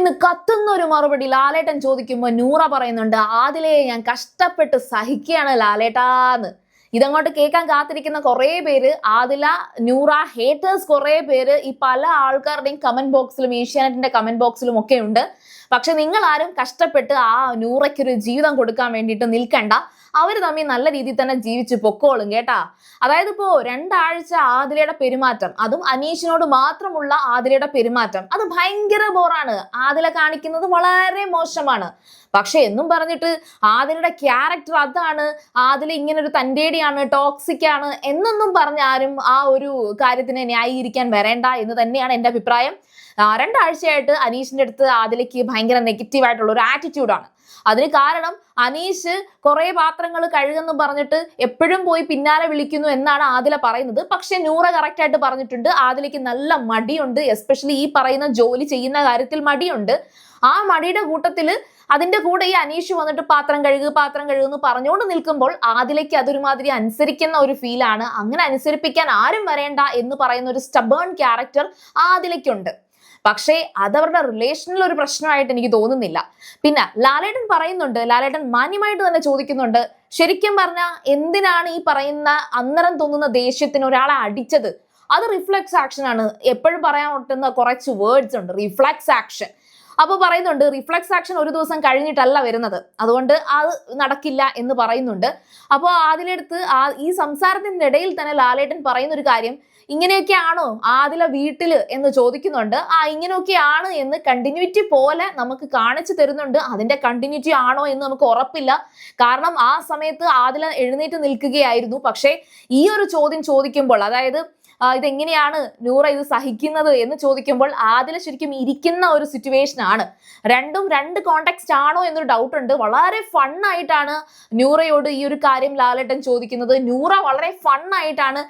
എന്ന് കത്തുന്ന ഒരു മറുപടി ലാലേട്ടൻ ചോദിക്കുമ്പോൾ നൂറ പറയുന്നുണ്ട്, ആദിലെ ഞാൻ കഷ്ടപ്പെട്ട് സഹിക്കുകയാണ് ലാലേട്ടാന്ന്. ഇതങ്ങോട്ട് കേൾക്കാൻ കാത്തിരിക്കുന്ന കുറെ പേര്, ആദില നൂറ ഹേറ്റേഴ്സ് കുറെ പേര് ഈ പല ആൾക്കാരുടെയും കമന്റ് ബോക്സിലും ഏഷ്യാനെറ്റിന്റെ കമന്റ് ബോക്സിലും ഒക്കെ ഉണ്ട്. പക്ഷെ നിങ്ങൾ ആരും കഷ്ടപ്പെട്ട് ആ നൂറയ്ക്കൊരു ജീവിതം കൊടുക്കാൻ വേണ്ടിയിട്ട് നിൽക്കണ്ട. അവർ തമ്മിൽ നല്ല രീതിയിൽ തന്നെ ജീവിച്ച് പൊക്കോളും കേട്ടാ. അതായത് ഇപ്പോ 2 ആഴ്ച ആദിലയുടെ പെരുമാറ്റം, അതും അനീഷിനോട് മാത്രമുള്ള ആദിലയുടെ പെരുമാറ്റം, അത് ഭയങ്കര ബോറാണ്. ആദില കാണിക്കുന്നത് വളരെ മോശമാണ്. പക്ഷെ എന്നും പറഞ്ഞിട്ട് ആദിലയുടെ ക്യാരക്ടർ അതാണ്, ആദില ഇങ്ങനെ ഒരു തന്റേടിയാണ്, ടോക്സിക് ആണ് എന്നൊന്നും പറഞ്ഞ ആരും ആ ഒരു കാര്യത്തിനെ ന്യായീകരിക്കാൻ വരേണ്ട എന്ന് തന്നെയാണ് എന്റെ അഭിപ്രായം. 2 ആഴ്ചയായിട്ട് അനീഷിന്റെ അടുത്ത് ആദിലയ്ക്ക് ഭയങ്കര നെഗറ്റീവായിട്ടുള്ള ഒരു ആറ്റിറ്റ്യൂഡാണ്. അതിന് കാരണം അനീഷ് കുറെ പാത്രങ്ങൾ കഴുകുന്നു പറഞ്ഞിട്ട് എപ്പോഴും പോയി പിന്നാലെ വിളിക്കുന്നു എന്നാണ് ആദില പറയുന്നത്. പക്ഷെ നൂറ കറക്റ്റ് ആയിട്ട് പറഞ്ഞിട്ടുണ്ട്, ആദിലയ്ക്ക് നല്ല മടിയുണ്ട്, എസ്പെഷ്യലി ഈ പറയുന്ന ജോലി ചെയ്യുന്ന കാര്യത്തിൽ മടിയുണ്ട്. ആ മടിയുടെ കൂട്ടത്തില് അതിന്റെ കൂടെ ഈ അനീഷ് വന്നിട്ട് പാത്രം കഴുകുന്നു പറഞ്ഞുകൊണ്ട് നിൽക്കുമ്പോൾ ആദിലയ്ക്ക് അതൊരുമാതിരി അനുസരിക്കുന്ന ഒരു ഫീലാണ്. അങ്ങനെ അനുസരിപ്പിക്കാൻ ആരും വരേണ്ട എന്ന് പറയുന്ന ഒരു സ്റ്റബേൺ ക്യാരക്ടർ ആദിലയ്ക്കുണ്ട്. പക്ഷേ അതവരുടെ റിലേഷനിൽ ഒരു പ്രശ്നമായിട്ട് എനിക്ക് തോന്നുന്നില്ല. പിന്നെ ലാലേട്ടൻ പറയുന്നുണ്ട്, ലാലേട്ടൻ മാന്യമായിട്ട് തന്നെ ചോദിക്കുന്നുണ്ട്, ശരിക്കും പറഞ്ഞാൽ എന്തിനാണ് ഈ പറയുന്ന അന്നേരം തോന്നുന്ന ദേഷ്യത്തിന് ഒരാളെ അടിച്ചത്? അത് റിഫ്ലെക്സ് ആക്ഷൻ ആണ്. എപ്പോഴും പറയാൻ പറ്റുന്ന കുറച്ച് വേർഡ്സ് ഉണ്ട്, റിഫ്ലെക്സ് ആക്ഷൻ. അപ്പൊ പറയുന്നുണ്ട്, റിഫ്ലെക്സ് ആക്ഷൻ ഒരു ദിവസം കഴിഞ്ഞിട്ടല്ല വരുന്നത്, അതുകൊണ്ട് അത് നടക്കില്ല എന്ന് പറയുന്നുണ്ട്. അപ്പോൾ അതിലെടുത്ത് ഈ സംസാരത്തിന്റെ ഇടയിൽ തന്നെ ലാലേട്ടൻ പറയുന്ന ഒരു കാര്യം, ഇങ്ങനെയൊക്കെയാണോ ആദില വീട്ടില് എന്ന് ചോദിക്കുന്നുണ്ട്. ഇങ്ങനെയൊക്കെയാണ് എന്ന് കണ്ടിന്യൂറ്റി പോലെ നമുക്ക് കാണിച്ചു തരുന്നുണ്ട്. അതിന്റെ കണ്ടിന്യൂറ്റി ആണോ എന്ന് നമുക്ക് ഉറപ്പില്ല. കാരണം ആ സമയത്ത് ആദില എഴുന്നേറ്റ് നിൽക്കുകയായിരുന്നു. പക്ഷേ ഈ ഒരു ചോദ്യം ചോദിക്കുമ്പോൾ, അതായത് ഇതെങ്ങനെയാണ് നൂറ ഇത് സഹിക്കുന്നത് എന്ന് ചോദിക്കുമ്പോൾ ആദില ശരിക്കും ഇരിക്കുന്ന ഒരു സിറ്റുവേഷൻ ആണ്. രണ്ടും 2 കോണ്ടെക്സ്റ്റ് ആണോ എന്നൊരു ഡൗട്ട് ഉണ്ട്. വളരെ ഫണ്ണായിട്ടാണ് നൂറയോട് ഈ ഒരു കാര്യം ലാലേട്ടൻ ചോദിക്കുന്നത്. നൂറ വളരെ ഫണ്ണായിട്ടാണ്,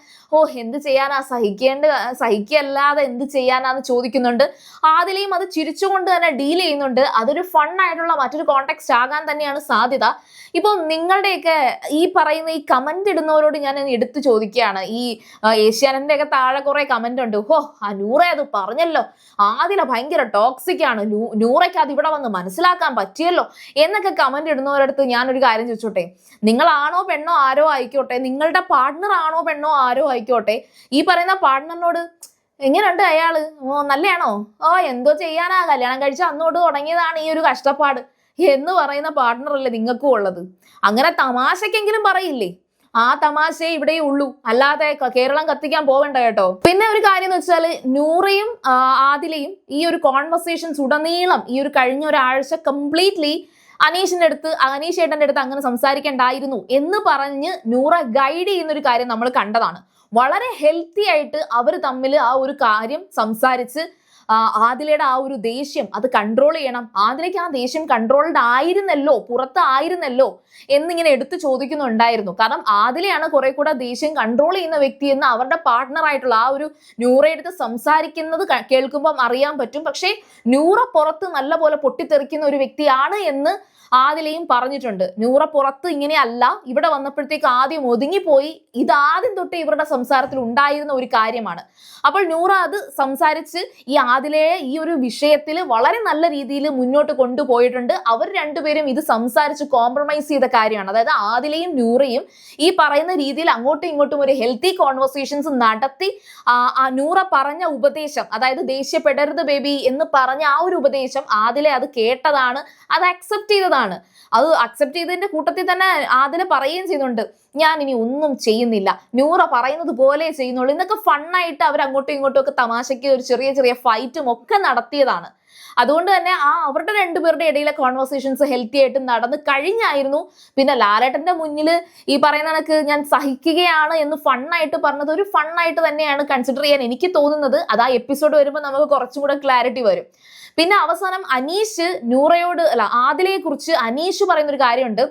എന്ത് ചെയ്യാനാ, സഹിക്കല്ലാതെ എന്ത് ചെയ്യാനാന്ന് ചോദിക്കുന്നുണ്ട്. ആദിലയും അത് ചിരിച്ചുകൊണ്ട് തന്നെ ഡീൽ ചെയ്യുന്നുണ്ട്. അതൊരു ഫണ്ണായിട്ടുള്ള മറ്റൊരു കോണ്ടെക്സ്റ്റ് ആകാൻ തന്നെയാണ് സാധ്യത. ഇപ്പൊ നിങ്ങളുടെയൊക്കെ ഈ പറയുന്ന ഈ കമന്റ് ഇടുന്നവരോട് ഞാൻ എടുത്തു ചോദിക്കുകയാണ്. ഈ ഏഷ്യാനെറ്റിന്റെ ഒക്കെ താഴെ കുറെ കമന്റ് ഉണ്ട്, നൂറ അത് പറഞ്ഞല്ലോ, ആദില ഭയങ്കര ടോക്സിക് ആണ്, നൂറയ്ക്ക് അത് ഇവിടെ വന്ന് മനസ്സിലാക്കാൻ പറ്റിയല്ലോ എന്നൊക്കെ കമന്റ് ഇടുന്നവരടുത്ത് ഞാനൊരു കാര്യം ചോദിച്ചോട്ടെ. നിങ്ങളാണോ പെണ്ണോ ആരോ ആയിക്കോട്ടെ, നിങ്ങളുടെ പാർട്ട്ണർ ആണോ പെണ്ണോ ആരോ ആയിക്കോട്ടെ, ഈ പറയുന്ന പാർട്ട്ണറിനോട് എങ്ങനെയുണ്ട് അയാള്, നല്ലയാണോ, എന്തോ ചെയ്യാനാ, കല്യാണം കഴിച്ച അന്നോട്ട് തുടങ്ങിയതാണ് ഈ ഒരു കഷ്ടപ്പാട് എന്ന് പറയുന്ന പാർട്ട്ണർ അല്ലേ നിങ്ങൾക്കും ഉള്ളത്? അങ്ങനെ തമാശക്കെങ്കിലും പറയില്ലേ? ആ തമാശയെ ഇവിടെ ഉള്ളൂ, അല്ലാതെ കേരളം കത്തിക്കാൻ പോവണ്ട കേട്ടോ. പിന്നെ ഒരു കാര്യം എന്ന് വെച്ചാൽ, നൂറയും ആദിലയും ഈ ഒരു കോൺവെർസേഷൻസ് ഉടനീളം ഈ ഒരു കഴിഞ്ഞ ഒരാഴ്ച കംപ്ലീറ്റ്ലി അനീഷ് ഏട്ടന്റെ അടുത്ത് അങ്ങനെ സംസാരിക്കേണ്ടായിരുന്നു എന്ന് പറഞ്ഞ് നൂറ ഗൈഡ് ചെയ്യുന്ന ഒരു കാര്യം നമ്മൾ കണ്ടതാണ്. വളരെ ഹെൽത്തി ആയിട്ട് അവർ തമ്മിൽ ആ ഒരു കാര്യം സംസാരിച്ച് ആദിലയുടെ ആ ഒരു ദേഷ്യം അത് കൺട്രോൾ ചെയ്യണം. ആദിലയ്ക്ക് ആ ദേഷ്യം കൺട്രോൾഡ് ആയിരുന്നല്ലോ, പുറത്തായിരുന്നല്ലോ എന്നിങ്ങനെ എടുത്തു ചോദിക്കുന്നുണ്ടായിരുന്നു. കാരണം ആദിലയാണ് കുറെ കൂടെ ദേഷ്യം കൺട്രോൾ ചെയ്യുന്ന വ്യക്തി എന്ന് അവരുടെ പാർട്ട്ണർ ആയിട്ടുള്ള ആ ഒരു നൂറയെടുത്ത് സംസാരിക്കുന്നത് കേൾക്കുമ്പോൾ അറിയാൻ പറ്റും. പക്ഷേ നൂറ പുറത്ത് നല്ല പോലെ പൊട്ടിത്തെറിക്കുന്ന ഒരു വ്യക്തിയാണ് എന്ന് ആദിലയും പറഞ്ഞിട്ടുണ്ട്. നൂറ പുറത്ത് ഇങ്ങനെയല്ല, ഇവിടെ വന്നപ്പോഴത്തേക്ക് ആദ്യം ഒതുങ്ങിപ്പോയി. ഇതാദ്യം തൊട്ട് ഇവരുടെ സംസാരത്തിൽ ഉണ്ടായിരുന്ന ഒരു കാര്യമാണ്. അപ്പോൾ നൂറ അത് സംസാരിച്ച് ഈ ആദിലയെ ഈ ഒരു വിഷയത്തിൽ വളരെ നല്ല രീതിയിൽ മുന്നോട്ട് കൊണ്ടുപോയിട്ടുണ്ട്. അവർ രണ്ടുപേരും ഇത് സംസാരിച്ച് കോംപ്രമൈസ് ചെയ്ത കാര്യമാണ്. അതായത് ആദിലയും നൂറയും ഈ പറയുന്ന രീതിയിൽ അങ്ങോട്ടും ഇങ്ങോട്ടും ഒരു ഹെൽത്തി കോൺവെർസേഷൻസ് നടത്തി നൂറ പറഞ്ഞ ഉപദേശം, അതായത് ദേഷ്യപ്പെടരുത് ബേബി എന്ന് പറഞ്ഞ ആ ഒരു ഉപദേശം ആദില അത് കേട്ടതാണ്, അത് അക്സെപ്റ്റ് ചെയ്തതാണ്. അത് അക്സെപ്റ്റ് ചെയ്തതിന്റെ കൂട്ടത്തിൽ തന്നെ ആദില പറയുകയും ചെയ്യുന്നുണ്ട്, ഞാൻ ഇനി ഒന്നും ചെയ്യുന്നില്ല, നൂറ പറയുന്നത് പോലെ ചെയ്യുന്നുള്ളൂ എന്നൊക്കെ ഫണ്ണായിട്ട് അവർ അങ്ങോട്ടും ഇങ്ങോട്ടും ഒക്കെ തമാശയ്ക്ക് ഒരു ചെറിയ ഫൈറ്റും ഒക്കെ നടത്തിയതാണ്. അതുകൊണ്ട് തന്നെ അവരുടെ രണ്ടുപേരുടെ ഇടയിലെ കോൺവെർസേഷൻസ് ഹെൽത്തി ആയിട്ട് നടന്ന് കഴിഞ്ഞായിരുന്നു. പിന്നെ ലാലേട്ടന്റെ മുന്നിൽ ഈ പറയുന്ന കണക്ക് ഞാൻ സഹിക്കുകയാണ് എന്ന് ഫണ്ണായിട്ട് പറഞ്ഞത് ഒരു ഫണ്ണായിട്ട് തന്നെയാണ് കൺസിഡർ ചെയ്യാൻ എനിക്ക് തോന്നുന്നത്. അത് ആ എപ്പിസോഡ് വരുമ്പോൾ നമുക്ക് കുറച്ചും കൂടെ ക്ലാരിറ്റി വരും. പിന്നെ അവസാനം അനീഷ് ആദിലയെ കുറിച്ച് അനീഷ് പറയുന്ന ഒരു കാര്യമുണ്ട്,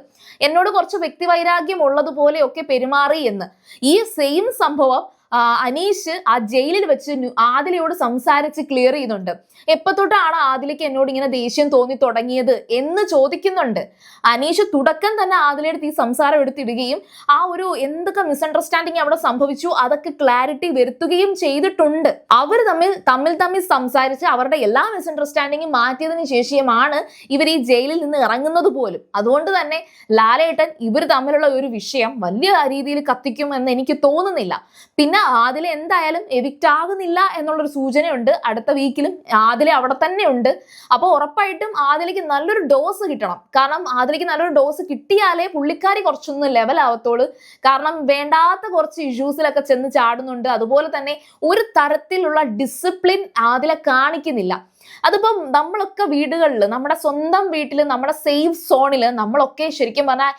എന്നോട് കുറച്ച് വ്യക്തിവൈരാഗ്യം ഉള്ളതുപോലെയൊക്കെ പെരുമാറി എന്ന്. ഈ സെയിം സംഭവം അനീഷ് ആ ജയിലിൽ വെച്ച് ആദിലയോട് സംസാരിച്ച് ക്ലിയർ ചെയ്യുന്നുണ്ട്. എപ്പോ തൊട്ടാണ് ആദിലയ്ക്ക് എന്നോട് ഇങ്ങനെ ദേഷ്യം തോന്നി തുടങ്ങിയത് എന്ന് ചോദിക്കുന്നുണ്ട്. അനീഷ് തുടക്കം തന്നെ ആദിലയുടെ ഈ സംസാരം എടുത്തിടുകയും ആ ഒരു എന്തൊക്കെ മിസ്അണ്ടർസ്റ്റാൻഡിങ് അവിടെ സംഭവിച്ചു അതൊക്കെ ക്ലാരിറ്റി വരുത്തുകയും ചെയ്തിട്ടുണ്ട്. അവർ തമ്മിൽ സംസാരിച്ച് അവരുടെ എല്ലാ മിസ്അണ്ടർസ്റ്റാൻഡിങ്ങും മാറ്റിയതിനു ശേഷമാണ് ഇവർ ഈ ജയിലിൽ നിന്ന് ഇറങ്ങുന്നത് പോലും. അതുകൊണ്ട് തന്നെ ലാലേട്ടൻ ഇവർ തമ്മിലുള്ള ഒരു വിഷയം വലിയ രീതിയിൽ കത്തിക്കുമെന്ന് എനിക്ക് തോന്നുന്നില്ല. പിന്നെ ആദില എന്തായാലും എവിക്റ്റ് ആകുന്നില്ല എന്നുള്ളൊരു സൂചനയുണ്ട്. അടുത്ത വീക്കിലും ആദില അവിടെ തന്നെ ഉണ്ട്. അപ്പോൾ ഉറപ്പായിട്ടും ആദിലയ്ക്ക് നല്ലൊരു ഡോസ് കിട്ടണം. കാരണം ആദിലയ്ക്ക് നല്ലൊരു ഡോസ് കിട്ടിയാലേ പുള്ളിക്കാരി കുറച്ചൊന്ന് ലെവൽ ആവത്തോളൂ. കാരണം വേണ്ടാത്ത കുറച്ച് ഇഷ്യൂസിലൊക്കെ ചെന്ന് ചാടുന്നുണ്ട്. അതുപോലെ തന്നെ ഒരു തരത്തിലുള്ള ഡിസിപ്ലിൻ ആദില കാണിക്കുന്നില്ല. അതിപ്പം നമ്മളൊക്കെ വീടുകളിൽ, നമ്മുടെ സ്വന്തം വീട്ടിൽ, നമ്മുടെ സേഫ് സോണിൽ നമ്മളൊക്കെ ശരിക്കും പറഞ്ഞാൽ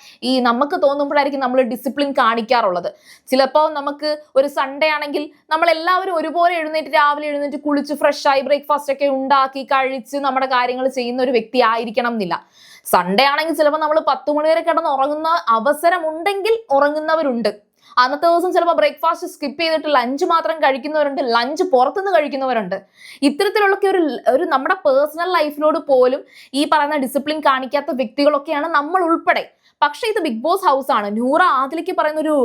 നമുക്ക് തോന്നുമ്പോഴായിരിക്കും നമ്മൾ ഡിസിപ്ലിൻ കാണിക്കാറുള്ളത്. ചിലപ്പോൾ നമുക്ക് ഒരു സൺഡേ ആണെങ്കിൽ നമ്മളെല്ലാവരും ഒരുപോലെ രാവിലെ എഴുന്നേറ്റ് കുളിച്ച് ഫ്രഷായി ബ്രേക്ക്ഫാസ്റ്റ് ഒക്കെ ഉണ്ടാക്കി കഴിച്ച് നമ്മുടെ കാര്യങ്ങൾ ചെയ്യുന്ന ഒരു വ്യക്തി ആയിരിക്കണം എന്നില്ല. സൺഡേ ആണെങ്കിൽ ചിലപ്പോൾ നമ്മൾ 10 മണി വരെ കിടന്ന് ഉറങ്ങുന്ന അവസരമുണ്ടെങ്കിൽ ഉറങ്ങുന്നവരുണ്ട്. അന്നത്തെ ദിവസം ചിലപ്പോൾ ബ്രേക്ക്ഫാസ്റ്റ് സ്കിപ്പ് ചെയ്തിട്ട് ലഞ്ച് മാത്രം കഴിക്കുന്നവരുണ്ട്, ലഞ്ച് പുറത്തുനിന്ന് കഴിക്കുന്നവരുണ്ട്. ഇത്തരത്തിലുള്ള ഒരു നമ്മുടെ പേഴ്സണൽ ലൈഫിനോട് പോലും ഈ പറയുന്ന ഡിസിപ്ലിൻ കാണിക്കാത്ത വ്യക്തികളൊക്കെയാണ് നമ്മൾ ഉൾപ്പെടെ. പക്ഷെ ഇത് ബിഗ് ബോസ് ഹൗസ് ആണ്. നൂറ ആദിലയ്ക്ക് പറയുന്ന ഒരു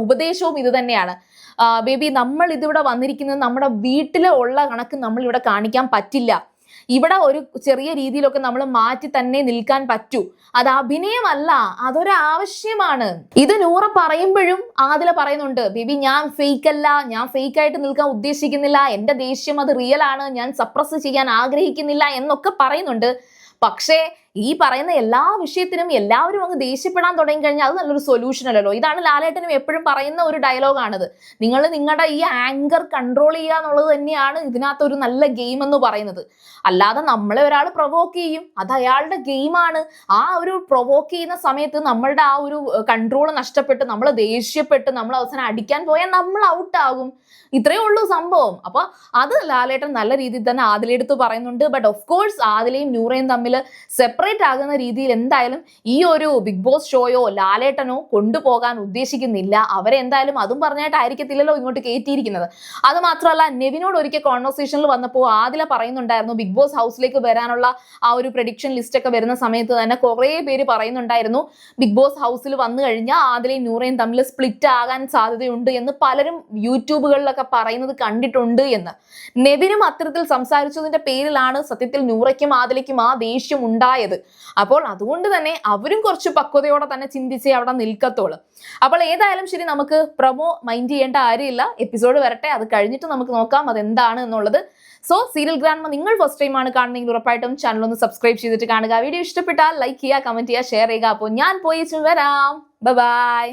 ഉപദേശവും ഇത് തന്നെയാണ്. ബേബി, നമ്മൾ ഇതിവിടെ വന്നിരിക്കുന്നത് നമ്മുടെ വീട്ടിലെ ഉള്ള കണക്ക് നമ്മൾ ഇവിടെ കാണിക്കാൻ പറ്റില്ല. ഇവിടെ ഒരു ചെറിയ രീതിയിലൊക്കെ നമ്മൾ മാറ്റി തന്നെ നിൽക്കാൻ പറ്റൂ. അത് അഭിനയമല്ല, അതൊരു ആവശ്യമാണ്. ഇത് നൂറ പറയുമ്പോഴും ആദില പറയുന്നുണ്ട്, ബേബി ഞാൻ ഫേക്ക് അല്ല, ഞാൻ ഫേക്ക് ആയിട്ട് നിൽക്കാൻ ഉദ്ദേശിക്കുന്നില്ല, എന്റെ ദേഷ്യം അത് റിയൽ ആണ്, ഞാൻ സപ്രസ് ചെയ്യാൻ ആഗ്രഹിക്കുന്നില്ല എന്നൊക്കെ പറയുന്നുണ്ട്. പക്ഷേ ഈ പറയുന്ന എല്ലാ വിഷയത്തിനും എല്ലാവരും അങ്ങ് ദേഷ്യപ്പെടാൻ തുടങ്ങി കഴിഞ്ഞാൽ അത് നല്ലൊരു സൊല്യൂഷൻ അല്ലല്ലോ. ഇതാണ് ലാലേട്ടനും എപ്പോഴും പറയുന്ന ഒരു ഡയലോഗാണിത്. നിങ്ങൾ നിങ്ങളുടെ ഈ ആങ്കർ കൺട്രോൾ ചെയ്യുക എന്നുള്ളത് തന്നെയാണ് ഇതിനകത്തൊരു നല്ല ഗെയിം എന്ന് പറയുന്നത്. അല്ലാതെ നമ്മളെ ഒരാൾ പ്രൊവോക്ക് ചെയ്യും, അത് അയാളുടെ ഗെയിമാണ്. ആ ഒരു പ്രൊവോക്ക് ചെയ്യുന്ന സമയത്ത് നമ്മളുടെ ആ ഒരു കൺട്രോൾ നഷ്ടപ്പെട്ട് നമ്മൾ ദേഷ്യപ്പെട്ട് നമ്മൾ അവസാനം അടിക്കാൻ പോയാൽ നമ്മൾ ഔട്ടാകും. ഇത്രയേ ഉള്ളൂ സംഭവം. അപ്പൊ അത് ലാലേട്ടൻ നല്ല രീതിയിൽ തന്നെ ആദിലയെടുത്ത് പറയുന്നുണ്ട്. ബട്ട് ഓഫ് കോഴ്സ് ആദിലയും നൂറയും തമ്മിൽ സെപ്പറേറ്റ് ആകുന്ന രീതിയിൽ എന്തായാലും ഈ ഒരു ബിഗ് ബോസ് ഷോയോ ലാലേട്ടനോ കൊണ്ടുപോകാൻ ഉദ്ദേശിക്കുന്നില്ല. അവരെ എന്തായാലും അതും പറഞ്ഞിട്ടായിരിക്കത്തില്ലല്ലോ ഇങ്ങോട്ട് കയറ്റിയിരിക്കുന്നത്. അത് മാത്രമല്ല, നെവിനോട് ഒരിക്കൽ കോൺവെർസേഷനിൽ വന്നപ്പോൾ ആദില പറയുന്നുണ്ടായിരുന്നു, ബിഗ് ബോസ് ഹൗസിലേക്ക് വരാനുള്ള ആ ഒരു പ്രഡിക്ഷൻ ലിസ്റ്റ് ഒക്കെ വരുന്ന സമയത്ത് തന്നെ കുറെ പേര് പറയുന്നുണ്ടായിരുന്നു, ബിഗ് ബോസ് ഹൗസിൽ വന്നു കഴിഞ്ഞാൽ ആദിലയും നൂറയും തമ്മിൽ സ്പ്ലിറ്റ് ആകാൻ സാധ്യതയുണ്ട് എന്ന് പലരും യൂട്യൂബുകളിലൊക്കെ പറയുന്നത് കണ്ടിട്ടുണ്ട് എന്ന്. നെവിനും അത്തരത്തിൽ സംസാരിച്ചതിന്റെ പേരിലാണ് സത്യത്തിൽ നൂറയ്ക്കും ആദിലയ്ക്കും ആ ദേഷ്യം ഉണ്ടായത്. അപ്പോൾ അതുകൊണ്ട് തന്നെ അവരും കുറച്ച് പക്വതയോടെ തന്നെ ചിന്തിച്ചേ അവിടെ നിൽക്കത്തോളൂ. അപ്പോൾ ഏതായാലും ശരി, നമുക്ക് പ്രൊമോ മൈൻഡ് ചെയ്യേണ്ട കാര്യമില്ല. എപ്പിസോഡ് വരട്ടെ, അത് കഴിഞ്ഞിട്ട് നമുക്ക് നോക്കാം അതെന്താണ് എന്നുള്ളത്. സോ സീരിയൽ ഗ്രാൻഡ്മ നിങ്ങൾ ഫസ്റ്റ് ടൈം ആണ് കാണുന്നെങ്കിൽ ഉറപ്പായിട്ടും ചാനൽ ഒന്ന് സബ്സ്ക്രൈബ് ചെയ്തിട്ട് കാണുക. വീഡിയോ ഇഷ്ടപ്പെട്ടാൽ ലൈക്ക് ചെയ്യുക, കമന്റ് ചെയ്യുക, ഷെയർ ചെയ്യുക. അപ്പോൾ ഞാൻ പോയി വരാം. ബൈ.